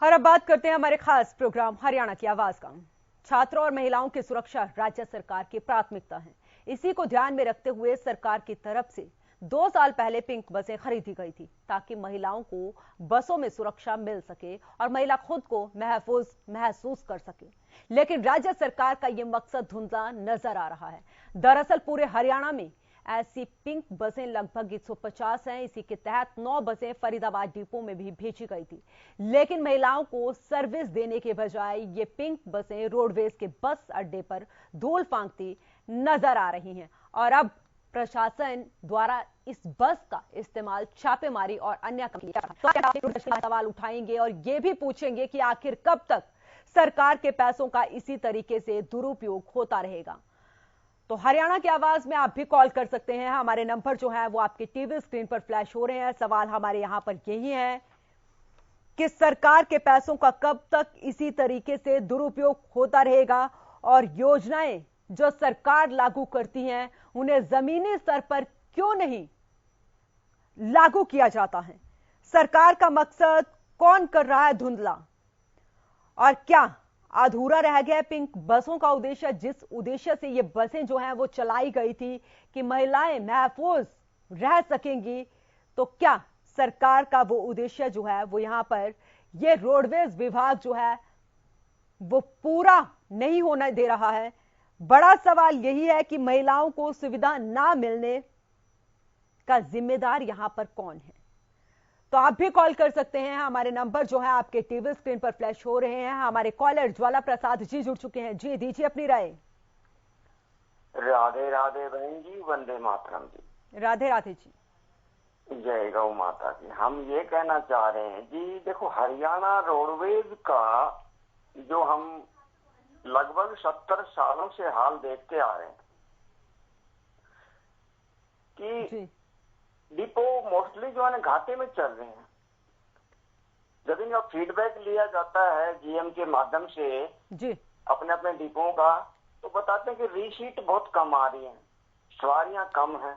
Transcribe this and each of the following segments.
और अब बात करते हैं हमारे खास प्रोग्राम हरियाणा की आवाज का। छात्रों और महिलाओं की सुरक्षा राज्य सरकार की प्राथमिकता है। इसी को ध्यान में रखते हुए सरकार की तरफ से 2 साल पहले पिंक बसें खरीदी गई थी ताकि महिलाओं को बसों में सुरक्षा मिल सके और महिला खुद को महफूज महसूस कर सके। लेकिन राज्य सरकार का यह मकसद धुंधला नजर आ रहा है। दरअसल पूरे हरियाणा में ऐसी पिंक बसें लगभग 150 हैं। इसी के तहत 9 बसें फरीदाबाद डिपो में भी भेजी गई थी, लेकिन महिलाओं को सर्विस देने के बजाय ये पिंक बसें रोडवेज के बस अड्डे पर धूल फांकती नजर आ रही हैं। और अब प्रशासन द्वारा इस बस का इस्तेमाल छापेमारी और अन्य सवाल उठाएंगे और ये भी पूछेंगे कि आखिर कब तक सरकार के पैसों का इसी तरीके से दुरुपयोग होता रहेगा। तो हरियाणा की आवाज में आप भी कॉल कर सकते हैं। हमारे नंबर जो है वो आपके टीवी स्क्रीन पर फ्लैश हो रहे हैं। सवाल हमारे यहां पर यही है कि सरकार के पैसों का कब तक इसी तरीके से दुरुपयोग होता रहेगा और योजनाएं जो सरकार लागू करती हैं उन्हें जमीनी स्तर पर क्यों नहीं लागू किया जाता है। सरकार का मकसद कौन कर रहा है धुंधला, और क्या अधूरा रह गया पिंक बसों का उद्देश्य, जिस उद्देश्य से ये बसें जो हैं वो चलाई गई थी कि महिलाएं महफूज रह सकेंगी। तो क्या सरकार का वो उद्देश्य जो है वो यहां पर ये रोडवेज विभाग जो है वो पूरा नहीं होने दे रहा है। बड़ा सवाल यही है कि महिलाओं को सुविधा ना मिलने का जिम्मेदार यहां पर कौन है। तो आप भी कॉल कर सकते हैं। हमारे नंबर जो है आपके टीवी स्क्रीन पर फ्लैश हो रहे हैं। हमारे कॉलर ज्वाला प्रसाद जी जुड़ चुके हैं। जी दीजिए अपनी राय। राधे राधे बहन जी, वंदे मातरम जी। राधे राधे जी। जय गौ माता की। हम ये कहना चाह रहे हैं जी, देखो हरियाणा रोडवेज का जो हम लगभग 70 सालों से हाल देखते आ रहे हैं कि डिपो मोस्टली जो है घाटे में चल रहे हैं। जब इनका फीडबैक लिया जाता है जीएम के माध्यम से जी अपने अपने डिपो का, तो बताते हैं कि रीसीट बहुत कम आ रही है, सवारियां कम हैं।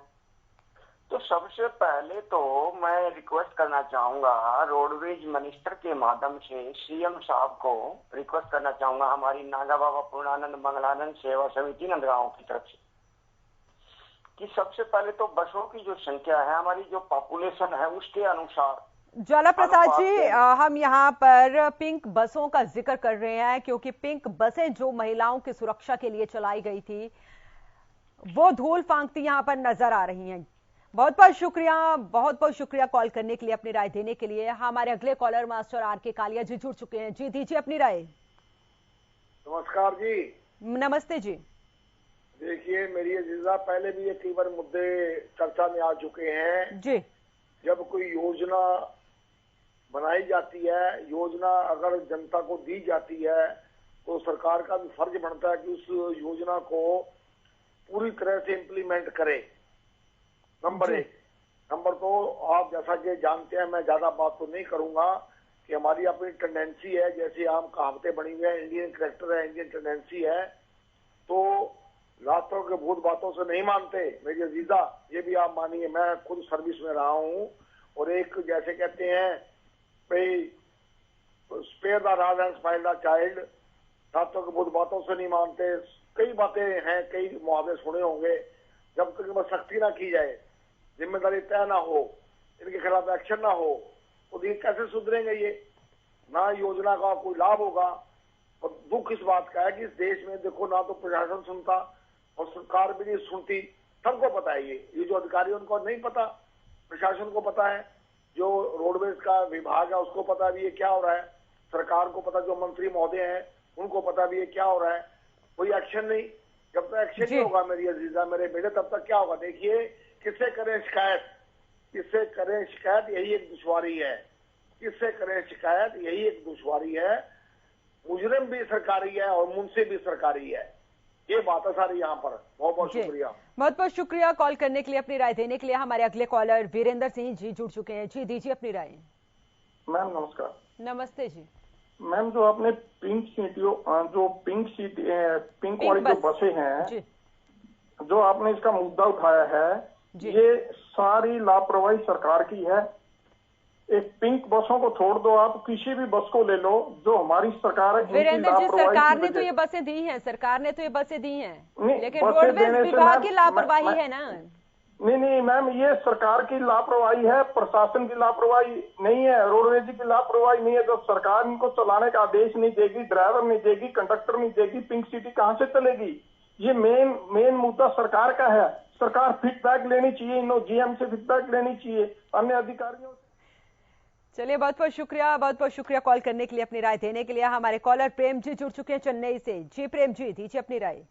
तो सबसे पहले तो मैं रिक्वेस्ट करना चाहूंगा रोडवेज मिनिस्टर के माध्यम से सीएम साहब को रिक्वेस्ट करना चाहूंगा, हमारी नागा बाबा पूर्णानंद मंगलानंद सेवा समिति नंदगांव की तरफ से, कि सबसे पहले तो बसों की जो संख्या है, हमारी जो पॉपुलेशन है उसके अनुसार। ज्वाला प्रसाद जी, हम यहाँ पर पिंक बसों का जिक्र कर रहे हैं क्योंकि पिंक बसें जो महिलाओं की सुरक्षा के लिए चलाई गई थी वो धूल फांकती यहाँ पर नजर आ रही हैं। बहुत बहुत शुक्रिया कॉल करने के लिए, अपनी राय देने के लिए। हमारे अगले कॉलर मास्टर आर.के. कालिया जी जुड़ चुके हैं। जी दीजिए अपनी राय। नमस्कार जी। नमस्ते जी। देखिए मेरी अजीजा, पहले भी ये कई बार मुद्दे चर्चा में आ चुके हैं जी। जब कोई योजना बनाई जाती है, योजना अगर जनता को दी जाती है तो सरकार का भी फर्ज बनता है कि उस योजना को पूरी तरह से इम्प्लीमेंट करे। नंबर 1। नंबर 2, आप जैसा कि जानते हैं, मैं ज्यादा बात तो नहीं करूंगा, कि हमारी अपनी टेंडेंसी है, जैसे आम कहावतें बनी हुई है, इंडियन करेक्टर है, इंडियन टेंडेंसी है, तो रातों के भूत बातों से नहीं मानते मेरी अजीजा। ये भी आप मानिए, मैं खुद सर्विस में रहा हूँ और एक जैसे कहते हैं spare the rod and spoil the child, रातों के भूत बातों से नहीं मानते। कई बातें हैं, कई मुहावरे सुने होंगे। जब तक इनमें सख्ती ना की जाए, जिम्मेदारी तय ना हो, इनके खिलाफ एक्शन ना हो, तो ये कैसे सुधरेंगे? ये ना योजना का कोई लाभ होगा। और दुख इस बात का है कि इस देश में देखो ना तो प्रशासन सुनता और सरकार भी नहीं सुनती। सबको पता है ये जो अधिकारी उनको नहीं पता, प्रशासन को पता है, जो रोडवेज का विभाग है उसको पता भी ये क्या हो रहा है, सरकार को पता, जो मंत्री महोदय हैं उनको पता भी ये क्या हो रहा है। कोई एक्शन नहीं। जब तक एक्शन नहीं होगा मेरी अजीजा, मेरे बेटे, तब तक क्या होगा? देखिए, किससे करें शिकायत, किससे करें शिकायत, यही एक दुश्वारी है। किससे करें शिकायत, यही एक दुश्वारी है। मुजरिम भी सरकारी है और मुंशी भी सरकारी है। ये बात है सारी यहाँ पर। बहुत बहुत शुक्रिया। बहुत शुक्रिया कॉल करने के लिए, अपनी राय देने के लिए। हमारे अगले कॉलर वीरेंद्र सिंह जी जुड़ चुके हैं। जी दीजिए अपनी राय। मैम नमस्कार। नमस्ते जी। मैम, जो आपने पिंक वाली जो बसें हैं, जो आपने इसका मुद्दा उठाया है, ये सारी लापरवाही सरकार की है। एक पिंक बसों को छोड़ दो, आप किसी भी बस को ले लो, जो हमारी सरकार है वीरेंद्र जी, सरकार ने तो ये बसें दी हैं, सरकार ने तो ये बसें दी हैं, लेकिन रोडवेज विभाग की लापरवाही है ना। नहीं मैम, ये सरकार की लापरवाही है, प्रशासन की लापरवाही नहीं है, रोडवेज की लापरवाही नहीं है। जब सरकार इनको चलाने का आदेश नहीं देगी, ड्राइवर नहीं देगी, कंडक्टर नहीं देगी, पिंक सिटी कहां से चलेगी? ये मेन मुद्दा सरकार का है। सरकार फीडबैक लेनी चाहिए, इन जीएम से फीडबैक लेनी चाहिए, अन्य अधिकारियों से। चलिए, बहुत बहुत शुक्रिया कॉल करने के लिए, अपनी राय देने के लिए। हमारे कॉलर प्रेम जी जुड़ चुके हैं चेन्नई से। जी प्रेम जी, दीजिए अपनी राय।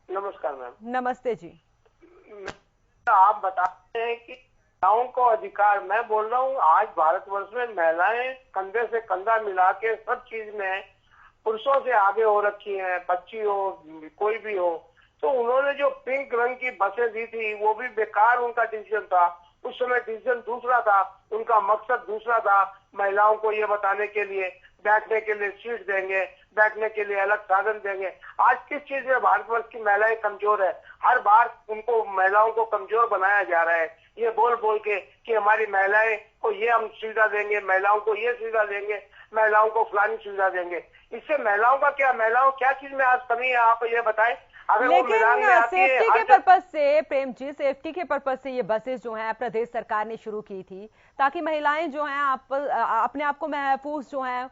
नमस्कार मैम। नमस्ते जी। आप बताते हैं कि महिलाओं को अधिकार, मैं बोल रहा हूँ आज भारतवर्ष में महिलाएं कंधे से कंधा मिला के सब चीज में पुरुषों से आगे हो रखी हैं, बच्ची हो कोई भी हो। तो उन्होंने जो पिंक रंग की बसें दी थी वो भी बेकार उनका डिसीजन था। उस समय डिसीजन दूसरा था, उनका मकसद दूसरा था। महिलाओं को ये बताने के लिए बैठने के लिए सीट देंगे, बैठने के लिए अलग साधन देंगे। आज किस चीज में भारतवर्ष की महिलाएं कमजोर है? हर बार उनको महिलाओं को कमजोर बनाया जा रहा है, ये बोल बोल के कि हमारी महिलाएं को ये हम सुविधा देंगे, महिलाओं को ये सुविधा देंगे, महिलाओं को फलानी सुविधा देंगे। इससे महिलाओं का क्या, महिलाओं क्या चीज में आज कमी है, आप ये बताएं। लेकिन सेफ्टी के पर्पज से, प्रेम जी, सेफ्टी के पर्पज से ये बसेस जो हैं प्रदेश सरकार ने शुरू की थी, ताकि महिलाएं जो हैं अपने आप को महफूज जो हैं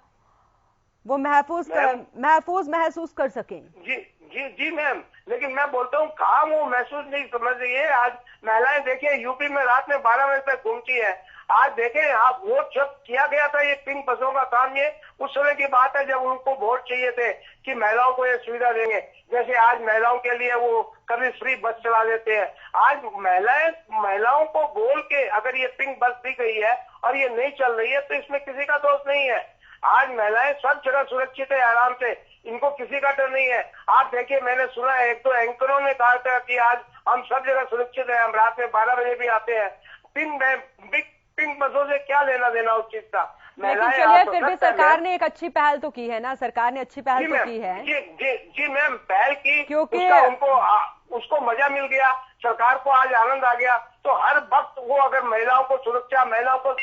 वो महफूज महसूस कर सकें। जी जी जी मैम, लेकिन मैं बोलता हूँ कहाँ वो महसूस नहीं समझ रही है। आज महिलाएं देखिए यूपी में रात में 12 बजे तक घूमती है। आज देखें आप, वोट जब किया गया था ये पिंक बसों का काम, ये उस समय की बात है जब उनको वोट चाहिए थे कि महिलाओं को ये सुविधा देंगे। जैसे आज महिलाओं के लिए वो कभी फ्री बस चला देते हैं। आज महिलाओं को बोल के अगर ये पिंक बस दी गई है और ये नहीं चल रही है तो इसमें किसी का दोष नहीं है। आज महिलाएं सब जगह सुरक्षित है, आराम से, इनको किसी का डर नहीं है। आप देखिए, मैंने सुना है एक दो एंकरों ने कहा था कि आज हम सब जगह सुरक्षित है, हम रात में 12 बजे भी आते हैं। पिंक बसों से क्या लेना देना उस चीज का? लेकिन चलिए, फिर भी सरकार ने एक अच्छी पहल तो की है ना, सरकार ने अच्छी पहल तो की है। जी मैम, पहल की, क्योंकि उसको मजा मिल गया, सरकार को आज आनंद आ गया। तो हर वक्त वो अगर महिलाओं को सुरक्षा, महिलाओं को।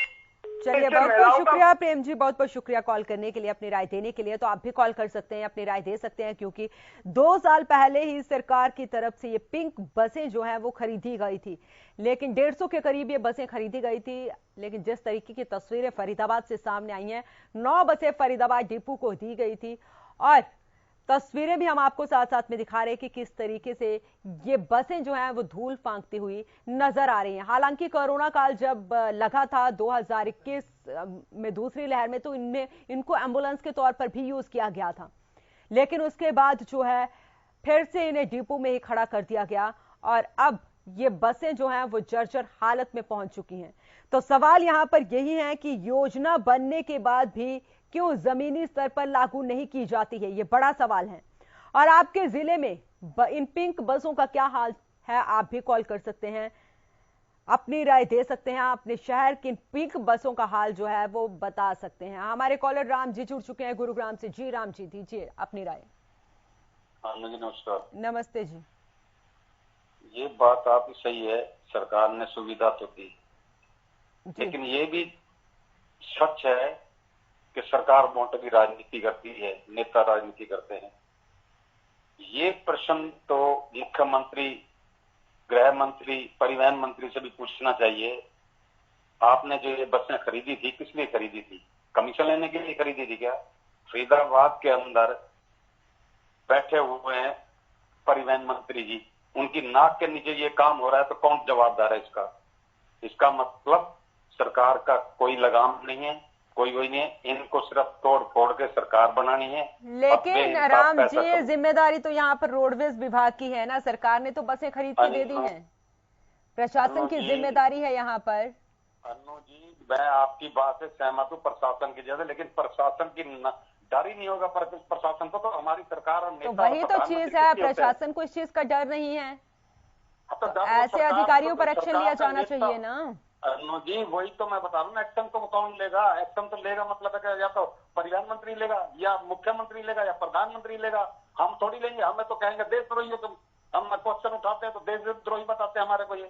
चलिए, बहुत बहुत शुक्रिया प्रेम जी, बहुत बहुत शुक्रिया कॉल करने के लिए, अपनी राय देने के लिए। तो आप भी कॉल कर सकते हैं, अपनी राय दे सकते हैं, क्योंकि 2 साल पहले ही सरकार की तरफ से ये पिंक बसें जो हैं वो खरीदी गई थी, लेकिन 150 के करीब ये बसें खरीदी गई थी। लेकिन जिस तरीके की तस्वीरें फरीदाबाद से सामने आई हैं, 9 बसें फरीदाबाद डिपो को दी गई थी, और तस्वीरें भी हम आपको साथ साथ में दिखा रहे हैं कि किस तरीके से ये बसें जो हैं वो धूल फांकती हुई नजर आ रही हैं। हालांकि कोरोना काल जब लगा था 2021 में दूसरी लहर में, तो इनको एम्बुलेंस के तौर पर भी यूज किया गया था, लेकिन उसके बाद जो है फिर से इन्हें डिपो में ही खड़ा कर दिया गया, और अब ये बसें जो हैं वो जर्जर हालत में पहुंच चुकी हैं। तो सवाल यहां पर यही है कि योजना बनने के बाद भी क्यों जमीनी स्तर पर लागू नहीं की जाती है, ये बड़ा सवाल है। और आपके जिले में इन पिंक बसों का क्या हाल है, आप भी कॉल कर सकते हैं, अपनी राय दे सकते हैं, अपने शहर की पिंक बसों का हाल जो है वो बता सकते हैं। हमारे कॉलर राम जी जुड़ चुके हैं गुरुग्राम से। जी राम जी, दीजिए अपनी राय। नमस्कार। नमस्ते जी। ये बात आपकी सही है, सरकार ने सुविधा तो दी, लेकिन ये भी सच है कि सरकार वोट की राजनीति करती है, नेता राजनीति करते हैं। ये प्रश्न तो मुख्यमंत्री, गृह मंत्री, परिवहन मंत्री से भी पूछना चाहिए। आपने जो ये बसें खरीदी थी, किस लिए खरीदी थी? कमीशन लेने के लिए खरीदी थी क्या? फरीदाबाद के अंदर बैठे हुए हैं परिवहन मंत्री जी, उनकी नाक के नीचे ये काम हो रहा है, तो कौन जवाबदार है इसका? इसका मतलब सरकार का कोई लगाम नहीं है, कोई नहीं है, इनको सिर्फ तोड़ फोड़ के सरकार बनानी है। लेकिन राम जी, ये जिम्मेदारी तो यहाँ पर रोडवेज विभाग की है ना, सरकार ने तो बसें खरीद के दे दी हैं, प्रशासन की जिम्मेदारी है यहाँ पर। अन्नू जी, मैं आपकी बात से सहमत हूँ प्रशासन की जगह, लेकिन प्रशासन की डर ही नहीं होगा। प्रशासन तो हमारी सरकार और तो वही तो चीज है, प्रशासन को इस चीज का डर नहीं है, तो ऐसे अधिकारियों पर एक्शन लिया जाना चाहिए ना। अन्नू जी, वही तो मैं बता रहा हूँ, एक्शन तो कौन लेगा? एक्शन तो लेगा मतलब है कि या तो परिवहन मंत्री लेगा, या मुख्यमंत्री लेगा, या प्रधानमंत्री लेगा। हम थोड़ी लेंगे, हमें तो कहेंगे देशद्रोही हो तुम। हम क्वेश्चन उठाते हैं तो देशद्रोही बताते हैं हमारे को, ये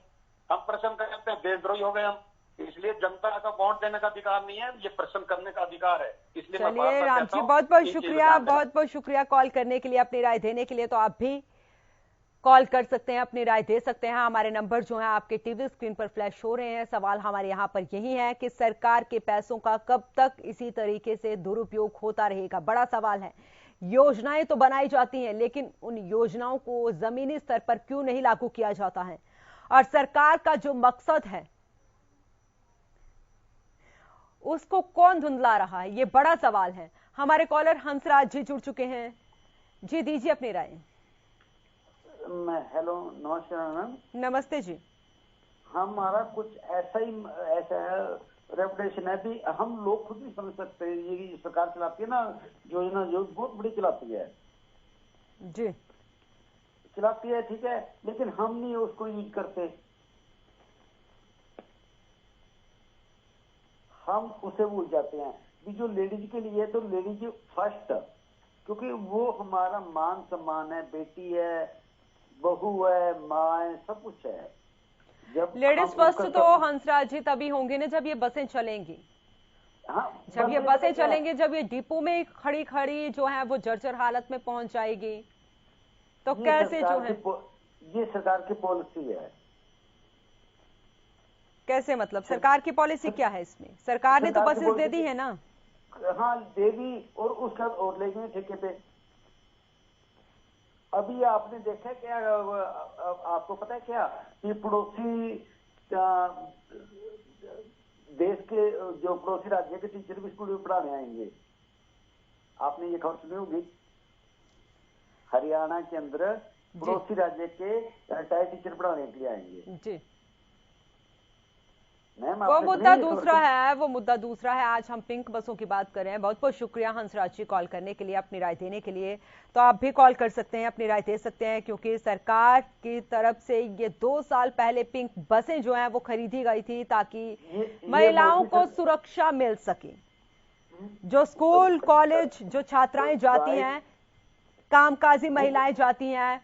हम प्रश्न करते हैं देशद्रोही हो गए हम। इसलिए जनता का वोट देने का अधिकार नहीं है, ये प्रश्न करने का अधिकार है। इसलिए चलिए राम जी, बहुत बहुत शुक्रिया, बहुत बहुत शुक्रिया कॉल करने के लिए, अपनी राय देने के लिए। तो आप भी कॉल कर सकते हैं, अपनी राय दे सकते हैं। हमारे नंबर जो है आपके टीवी स्क्रीन पर फ्लैश हो रहे हैं। सवाल हमारे यहाँ पर यही है कि सरकार के पैसों का कब तक इसी तरीके से दुरुपयोग होता रहेगा, बड़ा सवाल है। योजनाएं तो बनाई जाती हैं, लेकिन उन योजनाओं को जमीनी स्तर पर क्यों नहीं लागू किया जाता है, और सरकार का जो मकसद है उसको कौन धुंधला रहा है, ये बड़ा सवाल है। हमारे कॉलर हंसराज जी जुड़ चुके हैं। जी दीजिए अपनी राय। हेलो, नमस्कार मैम। नमस्ते जी। हमारा कुछ ऐसा रेपुटेशन है भी, हम लोग खुद नहीं समझ सकते। ये सरकार चलाती है ना योजना, जो बहुत बड़ी चलाती है जी, चलाती है, ठीक है, लेकिन हम नहीं उसको यूज करते, हम उसे भूल जाते हैं। भी जो लेडीज के लिए, तो लेडीज फर्स्ट, क्योंकि वो हमारा मान सम्मान है, बेटी है, बहू है, माँ है, सब कुछ है। जब लेडीज फर्स्ट तो हंसराज जी तभी होंगे ना जब ये बसें चलेंगी। हाँ, जब ये बसें चलेंगी, जब ये डिपो में खड़ी खड़ी जो है वो जर्जर हालत में पहुंच जाएगी, तो कैसे जो है, ये सरकार की पॉलिसी है। कैसे मतलब सरकार की पॉलिसी क्या है इसमें? सरकार ने तो बसेस दे दी है ना। हाँ, दे दी, और उसका और ले गए ठेके पे। अभी आपने देखा क्या, आपको पता है क्या कि पड़ोसी देश के, जो पड़ोसी राज्य के टीचर भी स्कूल में पढ़ाने आएंगे? आपने ये खबर सुनी होगी, हरियाणा के अंदर पड़ोसी राज्य के रिटायर्ड टीचर पढ़ाने के लिए आएंगे जी। वो मुद्दा दूसरा है, वो मुद्दा दूसरा है। आज हम पिंक बसों की बात कर रहे हैं। बहुत बहुत शुक्रिया हंसराज जी कॉल करने के लिए, अपनी राय देने के लिए। तो आप भी कॉल कर सकते हैं, अपनी राय दे सकते हैं, क्योंकि सरकार की तरफ से ये 2 साल पहले पिंक बसें जो हैं वो खरीदी गई थी ताकि महिलाओं को सुरक्षा मिल सके। जो स्कूल कॉलेज जो छात्राएं जाती हैं, कामकाजी महिलाएं जाती हैं,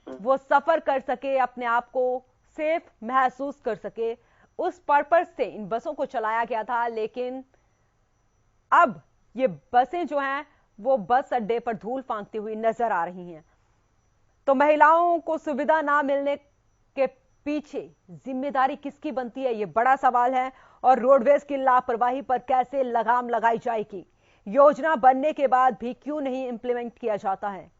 वो सफर कर सके, अपने आप को सेफ महसूस कर सके, उस पर्पस से इन बसों को चलाया गया था। लेकिन अब ये बसें जो हैं वो बस अड्डे पर धूल फांकती हुई नजर आ रही हैं। तो महिलाओं को सुविधा ना मिलने के पीछे जिम्मेदारी किसकी बनती है, ये बड़ा सवाल है। और रोडवेज की लापरवाही पर कैसे लगाम लगाई जाएगी, योजना बनने के बाद भी क्यों नहीं इंप्लीमेंट किया जाता है।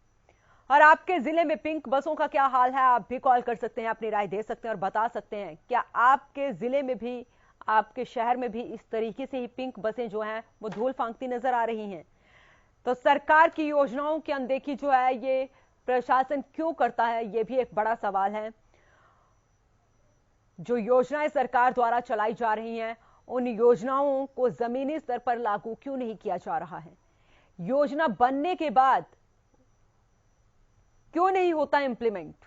और आपके जिले में पिंक बसों का क्या हाल है, आप भी कॉल कर सकते हैं, अपनी राय दे सकते हैं और बता सकते हैं क्या आपके जिले में भी, आपके शहर में भी इस तरीके से ही पिंक बसें जो हैं वो धूल फांकती नजर आ रही हैं। तो सरकार की योजनाओं की अनदेखी जो है ये प्रशासन क्यों करता है, ये भी एक बड़ा सवाल है। जो योजनाएं सरकार द्वारा चलाई जा रही हैं, उन योजनाओं को जमीनी स्तर पर लागू क्यों नहीं किया जा रहा है, योजना बनने के बाद क्यों नहीं होता इंप्लीमेंट।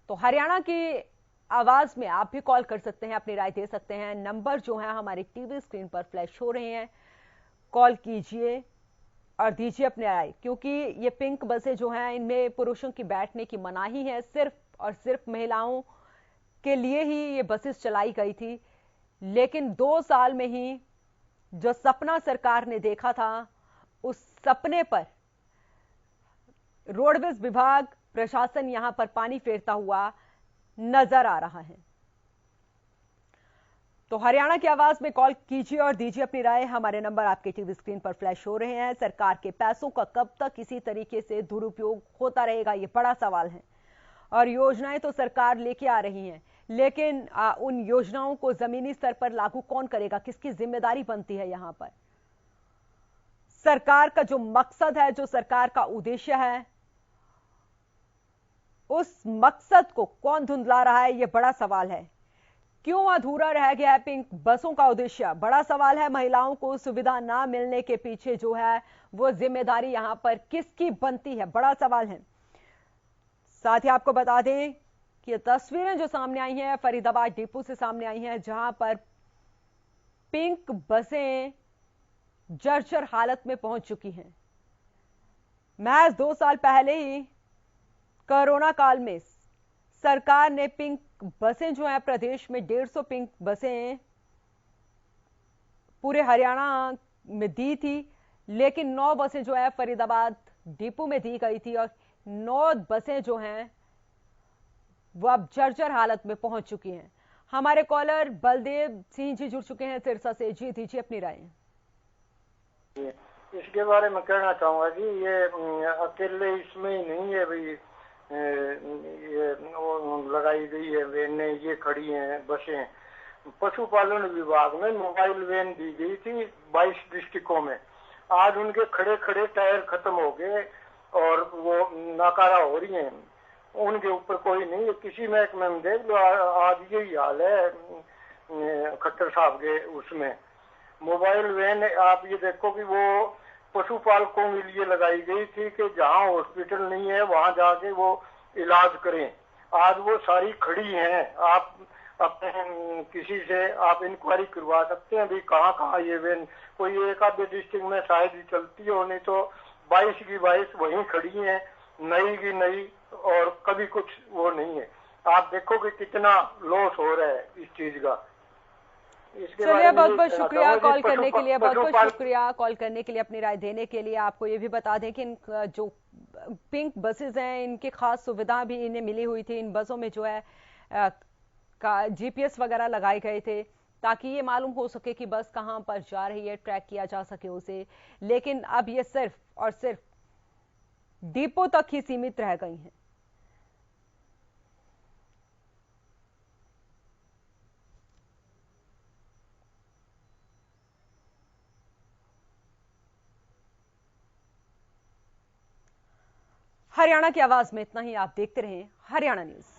तो हरियाणा की आवाज में आप भी कॉल कर सकते हैं, अपनी राय दे सकते हैं। नंबर जो है हमारे टीवी स्क्रीन पर फ्लैश हो रहे हैं, कॉल कीजिए और दीजिए अपनी राय। क्योंकि ये पिंक बसें जो हैं इनमें पुरुषों की बैठने की मनाही है, सिर्फ और सिर्फ महिलाओं के लिए ही ये बसेस चलाई गई थी। लेकिन 2 साल में ही जो सपना सरकार ने देखा था, उस सपने पर रोडवेज विभाग, प्रशासन यहां पर पानी फेरता हुआ नजर आ रहा है। तो हरियाणा की आवाज में कॉल कीजिए और दीजिए अपनी राय। हमारे नंबर आपके टीवी स्क्रीन पर फ्लैश हो रहे हैं। सरकार के पैसों का कब तक इसी तरीके से दुरुपयोग होता रहेगा, ये बड़ा सवाल है। और योजनाएं तो सरकार लेके आ रही हैं, लेकिन उन योजनाओं को जमीनी स्तर पर लागू कौन करेगा, किसकी जिम्मेदारी बनती है। यहां पर सरकार का जो मकसद है, जो सरकार का उद्देश्य है, उस मकसद को कौन धुंधला रहा है, यह बड़ा सवाल है। क्यों अधूरा रह गया है पिंक बसों का उद्देश्य, बड़ा सवाल है। महिलाओं को सुविधा ना मिलने के पीछे जो है वो जिम्मेदारी यहां पर किसकी बनती है, बड़ा सवाल है। साथ ही आपको बता दें कि ये तस्वीरें जो सामने आई हैं फरीदाबाद डिपो से सामने आई हैं, जहां पर पिंक बसें जर्जर हालत में पहुंच चुकी हैं। महज 2 साल पहले ही कोरोना काल में सरकार ने पिंक बसें जो है प्रदेश में 150 पिंक बसें पूरे हरियाणा में दी थी, लेकिन 9 बसें जो है फरीदाबाद डिपो में दी गई थी और 9 बसें जो हैं वो अब जर्जर हालत में पहुंच चुकी हैं। हमारे कॉलर बलदेव सिंह जी जुड़ चुके हैं सिरसा से। जी दीजिए अपनी राय। इसके बारे में कहना चाहूंगा कि ये अकेले इसमें ही नहीं है भाई, ये लगाई गई है वैने, ये खड़ी हैं बसें। पशुपालन विभाग में मोबाइल वैन दी गई थी 22 डिस्ट्रिक्टों में। आज उनके खड़े खड़े टायर खत्म हो गए और वो नाकारा हो रही हैं, उनके ऊपर कोई नहीं है। किसी महकमे में देख लो, आज यही हाल है खट्टर साहब के उसमें। मोबाइल वैन आप ये देखो कि वो पशुपालकों के लिए लगाई गई थी कि जहाँ हॉस्पिटल नहीं है वहां जाके वो इलाज करें। आज वो सारी खड़ी हैं। आप अपने किसी से आप इंक्वायरी करवा सकते हैं भी कहाँ कहाँ ये वैन, कोई एक आधे डिस्ट्रिक्ट में शायद ही चलती हो, नहीं तो 22 की 22 वहीं खड़ी हैं, नई की नई, और कभी कुछ वो नहीं है। आप देखो कि कितना लॉस हो रहा है इस चीज का। चलिए बहुत बहुत शुक्रिया कॉल करने के लिए, बहुत बहुत शुक्रिया कॉल करने के लिए, अपनी राय देने के लिए। आपको ये भी बता दें कि इन जो पिंक बसेस हैं इनकी खास सुविधा भी इन्हें मिली हुई थी। इन बसों में जो है GPS वगैरह लगाए गए थे ताकि ये मालूम हो सके कि बस कहां पर जा रही है, ट्रैक किया जा सके उसे। लेकिन अब ये सिर्फ और सिर्फ डिपो तक ही सीमित रह गई हैं। हरियाणा की आवाज में इतना ही। आप देखते रहें हरियाणा न्यूज।